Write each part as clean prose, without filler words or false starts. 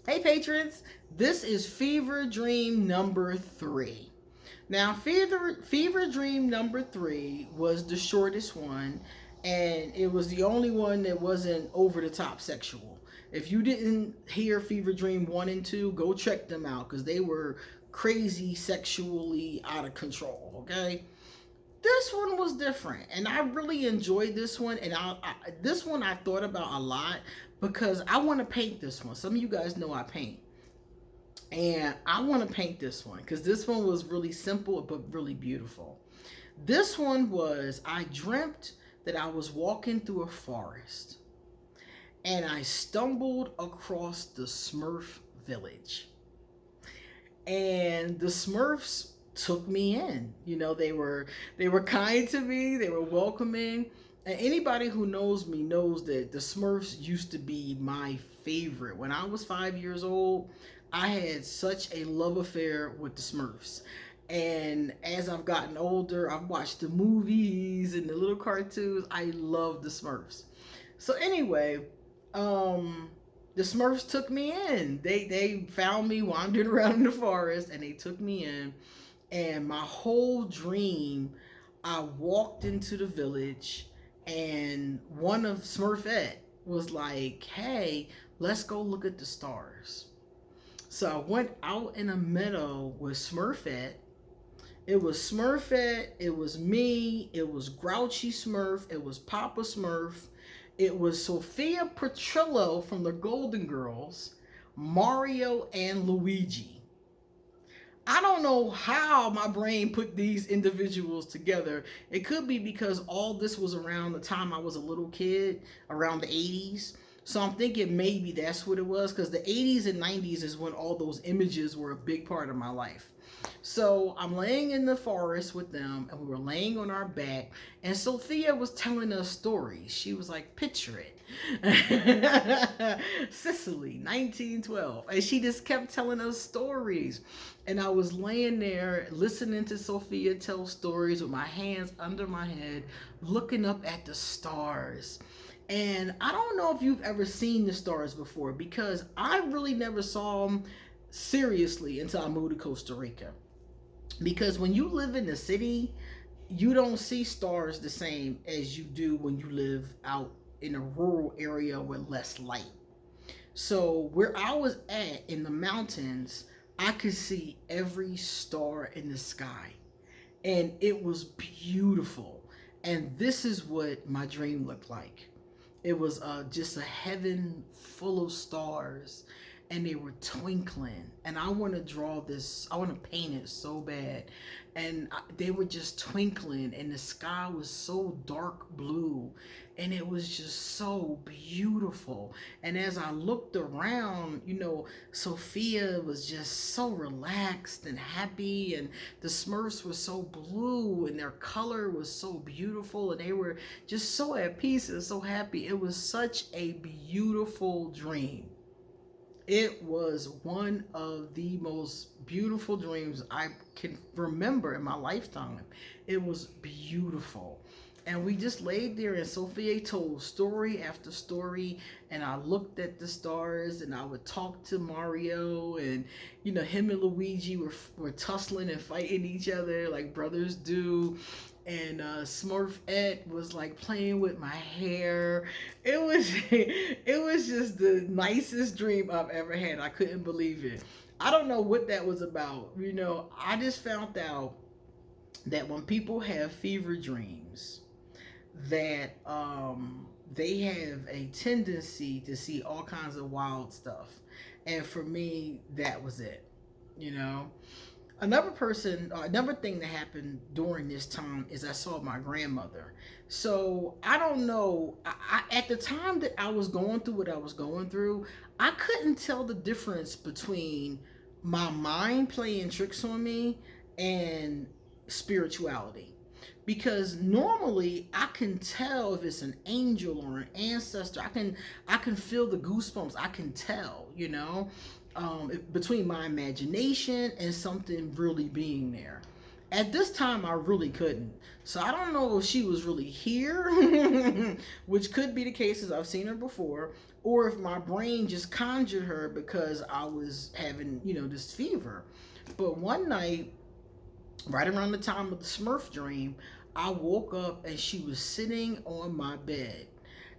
Hey patrons, this is Fever Dream number 3. Now, Fever Dream number 3 was the shortest one, and it was the only one that wasn't over the top sexual. If you didn't hear Fever Dream 1 and 2, go check them out because they were crazy sexually out of control, okay? This one was different, and I really enjoyed this one. And this one I thought about a lot because I want to paint this one. Some of you guys know I paint, and I want to paint this one because this one was really simple but really beautiful. This one was, I dreamt that I was walking through a forest and I stumbled across the Smurf village, and the Smurfs took me in. You know, they were kind to me, they were welcoming. And anybody who knows me knows that the Smurfs used to be my favorite. When I was 5 years old, I had such a love affair with the Smurfs. And as I've gotten older, I've watched the movies and the little cartoons. I love the Smurfs. So anyway, the Smurfs took me in. They found me wandering around in the forest and they took me in. And my whole dream, I walked into the village and one of Smurfette was like, hey, let's go look at the stars. So I went out in a meadow with Smurfette. It was Smurfette, it was me, it was Grouchy Smurf, it was Papa Smurf, it was Sophia Petrillo from the Golden Girls, Mario, and Luigi. I don't know how my brain put these individuals together. It could be because all this was around the time I was a little kid, around the 80s. So I'm thinking maybe that's what it was, because the 80s and 90s is when all those images were a big part of my life. So I'm laying in the forest with them, and we were laying on our back, and Sophia was telling us stories. She was like, picture it. Sicily, 1912. And she just kept telling us stories. And I was laying there listening to Sophia tell stories with my hands under my head, looking up at the stars. And I don't know if you've ever seen the stars before, because I really never saw them seriously until I moved to Costa Rica. Because when you live in the city, you don't see stars the same as you do when you live out in a rural area with less light. So where I was at in the mountains, I could see every star in the sky. And it was beautiful. And this is what my dream looked like. It was just a heaven full of stars, and they were twinkling. And I want to draw this, I want to paint it so bad. And they were just twinkling, and the sky was so dark blue, and it was just so beautiful. And as I looked around, you know, Sophia was just so relaxed and happy, and the Smurfs were so blue, and their color was so beautiful, and they were just so at peace and so happy. It was such a beautiful dream. It was one of the most beautiful dreams I can remember in my lifetime. It was beautiful. And we just laid there, and Sophia told story after story, and I looked at the stars, and I would talk to Mario, and you know, him and Luigi were tussling and fighting each other like brothers do. And Smurfette was like playing with my hair. It was it was just the nicest dream I've ever had. I couldn't believe it. I don't know what that was about. You know, I just found out that when people have fever dreams, that they have a tendency to see all kinds of wild stuff. And for me, that was it. You know, another thing that happened during this time is I saw my grandmother. So I don't know. At the time that I was going through what I was going through, I couldn't tell the difference between my mind playing tricks on me and spirituality. Because normally I can tell if it's an angel or an ancestor. I can feel the goosebumps. I can tell, you know, between my imagination and something really being there. At this time, I really couldn't. So I don't know if she was really here, which could be the case as I've seen her before, or if my brain just conjured her because I was having, this fever. But one night, right around the time of the Smurf dream, I woke up and she was sitting on my bed.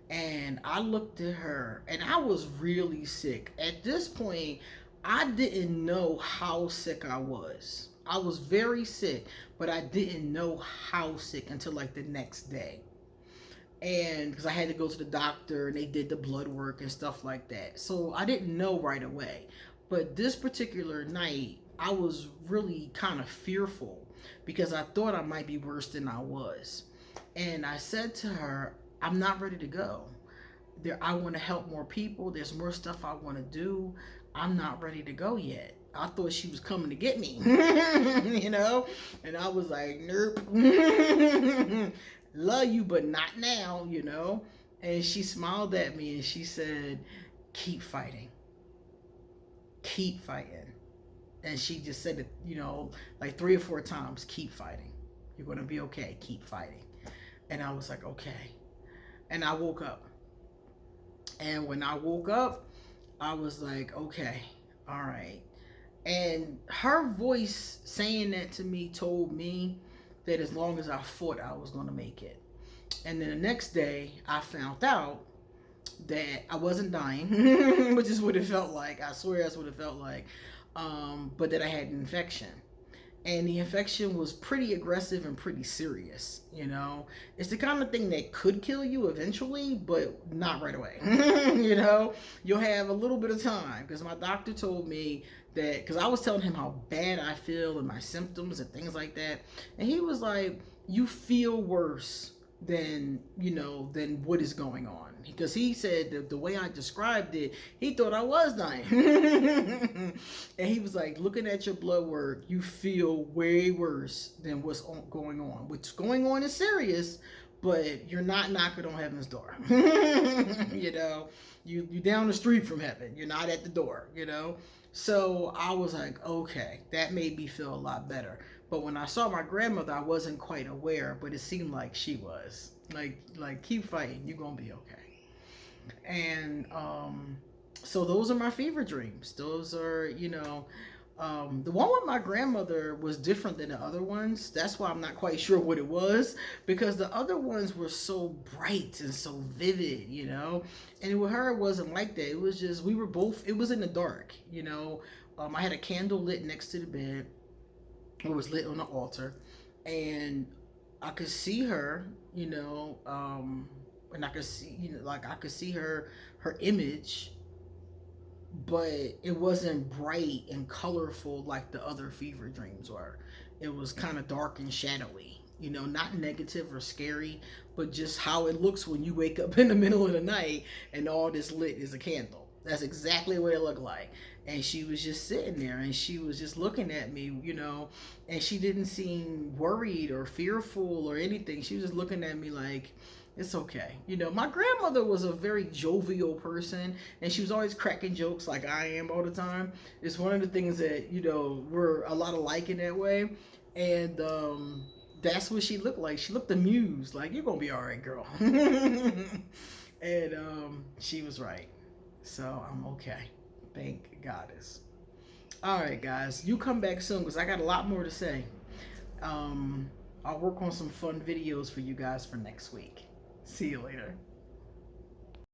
And I looked at her and I was really sick. At this point, I didn't know how sick I was. I was very sick, but I didn't know how sick until like the next day. And because I had to go to the doctor and they did the blood work and stuff like that. So I didn't know right away. But this particular night, I was really kind of fearful because I thought I might be worse than I was. And I said to her, I'm not ready to go. I want to help more people. There's more stuff I want to do. I'm not ready to go yet. I thought she was coming to get me, And I was like, nope. Love you, but not now. And she smiled at me and she said, keep fighting. Keep fighting. And she just said it, like 3 or 4 times, keep fighting. You're going to be okay. Keep fighting. And I was like, okay. And I woke up. And when I woke up, I was like, okay, all right. And her voice saying that to me told me that as long as I fought, I was going to make it. And then the next day, I found out that I wasn't dying, which is what it felt like. I swear that's what it felt like. But that I had an infection. And the infection was pretty aggressive and pretty serious. It's the kind of thing that could kill you eventually, but not right away. You'll have a little bit of time, because my doctor told me that, because I was telling him how bad I feel and my symptoms and things like that, and he was like, you feel worse than what is going on, because he said that the way I described it, he thought I was dying. And he was like, looking at your blood work, you feel way worse than what's going on. What's going on is serious, but you're not knocking on heaven's door. You down the street from heaven, you're not at the door. So I was like, okay, that made me feel a lot better. But when I saw my grandmother, I wasn't quite aware, but it seemed like she was. Like keep fighting, you're gonna be okay. And so those are my fever dreams. Those are, the one with my grandmother was different than the other ones. That's why I'm not quite sure what it was, because the other ones were so bright and so vivid, And with her, it wasn't like that. It was just, it was in the dark, I had a candle lit next to the bed. It was lit on the altar, and I could see her, and I could see, I could see her image, but it wasn't bright and colorful like the other fever dreams were. It was kind of dark and shadowy, not negative or scary, but just how it looks when you wake up in the middle of the night and all that's lit is a candle. That's exactly what it looked like. And she was just sitting there and she was just looking at me, and she didn't seem worried or fearful or anything. She was just looking at me like, it's okay. My grandmother was a very jovial person, and she was always cracking jokes like I am all the time. It's one of the things that, we're a lot alike in that way. And that's what she looked like. She looked amused, like, you're going to be all right, girl. And she was right. So I'm okay. Thank Goddess. All right, guys. You come back soon, because I got a lot more to say. I'll work on some fun videos for you guys for next week. See you later.